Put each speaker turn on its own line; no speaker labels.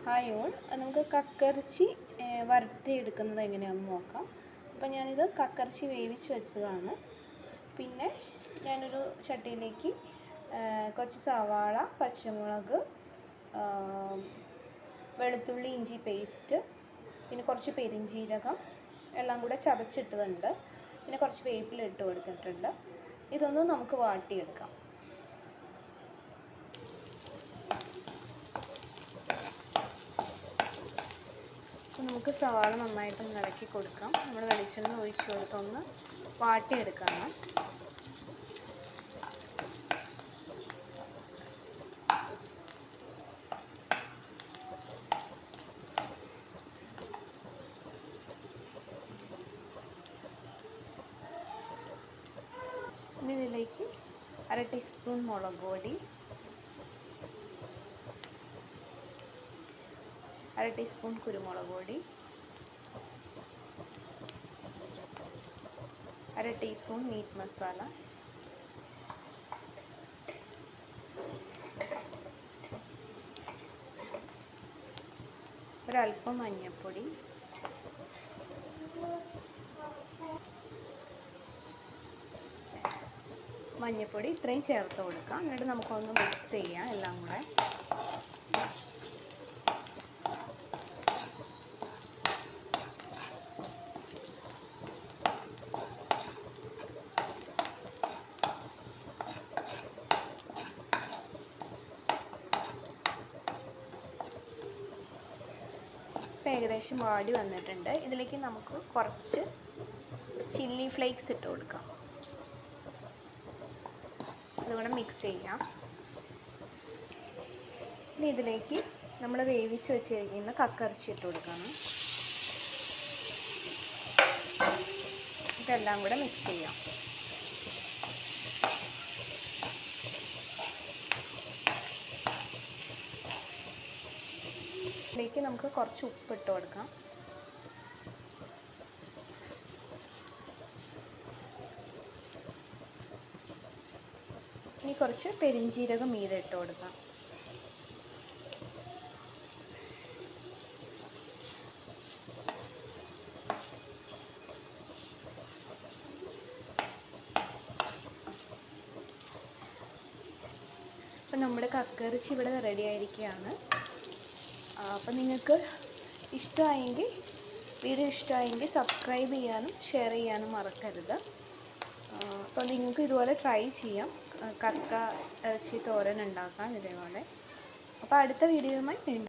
Hi all, നമുക്ക് കക്കയിറച്ചി വരട്ടിയെടുക്കുന്നത് എങ്ങനെയാണെന്ന് നോക്കാം. അപ്പോൾ ഞാനിത് കക്കയിറച്ചി വേവിച്ച് വെച്ചതാണ്. പിന്നെ ഞാനൊരു ചട്ടിയിലേക്ക് കുറച്ച് സവാള, പച്ചമുളക്, വെളുത്തുള്ളി, ഇഞ്ചി പേസ്റ്റ്, പിന്നെ കുറച്ച് പെരിഞ്ജീരകം എല്ലാം കൂടെ ചതച്ചിട്ടതുണ്ട്. പിന്നെ കുറച്ച് വേപ്പില ഇട്ട് കൊടുത്തിട്ടുണ്ട്. ഇതൊന്നും നമുക്ക് വാട്ടിയെടുക്കാം. നമുക്ക് സവാള നന്നായിട്ടൊന്ന് ഇളക്കി കൊടുക്കാം. നമ്മൾ വെളിച്ചെണ്ണ ഒഴിച്ച് കൊടുത്തൊന്ന് വാട്ടിയെടുക്കണം. ഇനി ഇതിലേക്ക് 1/2 ടീസ്പൂൺ മുളക് പൊടി, 1/2 ടീസ്പൂൺ കുരുമുളക് പൊടി, 1/2 ടീസ്പൂൺ മീറ്റ് മസാല, ഒരല്പം മഞ്ഞൾപ്പൊടി, ഇത്രയും ചേർത്ത് കൊടുക്കാം. എന്നിട്ട് നമുക്കൊന്ന് മിക്സ് ചെയ്യാം എല്ലാം കൂടെ. ഏകദേശം വാടി വന്നിട്ടുണ്ട്. ഇതിലേക്ക് നമുക്ക് കുറച്ച് ചില്ലി ഫ്ലേക്സ് ഇട്ട് കൊടുക്കാം. അതുകൂടെ മിക്സ് ചെയ്യാം. ഇനി ഇതിലേക്ക് നമ്മൾ വേവിച്ച് വെച്ചിരിക്കുന്ന കക്കയിറച്ചി ഇട്ട് കൊടുക്കണം. ഇതെല്ലാം കൂടെ മിക്സ് ചെയ്യാം. ഇതിലേക്ക് നമുക്ക് കുറച്ച് ഉപ്പിട്ട് കൊടുക്കാം. ഇനി കുറച്ച് പെരിഞ്ജീരകം മീതെ ഇട്ട് കൊടുക്കാം. അപ്പം നമ്മുടെ കക്കയിറച്ചി ഇവിടെ റെഡി ആയിരിക്കുകയാണ്. അപ്പം നിങ്ങൾക്ക് വീഡിയോ ഇഷ്ടമായെങ്കിൽ സബ്സ്ക്രൈബ് ചെയ്യാനും ഷെയർ ചെയ്യാനും മറക്കരുത്. അപ്പോൾ നിങ്ങൾക്ക് ഇതുപോലെ ട്രൈ ചെയ്യാം, കക്ക ഇറച്ചി തോരൻ ഉണ്ടാക്കാം ഇതേപോലെ. അപ്പോൾ അടുത്ത വീഡിയോയുമായി വീണ്ടും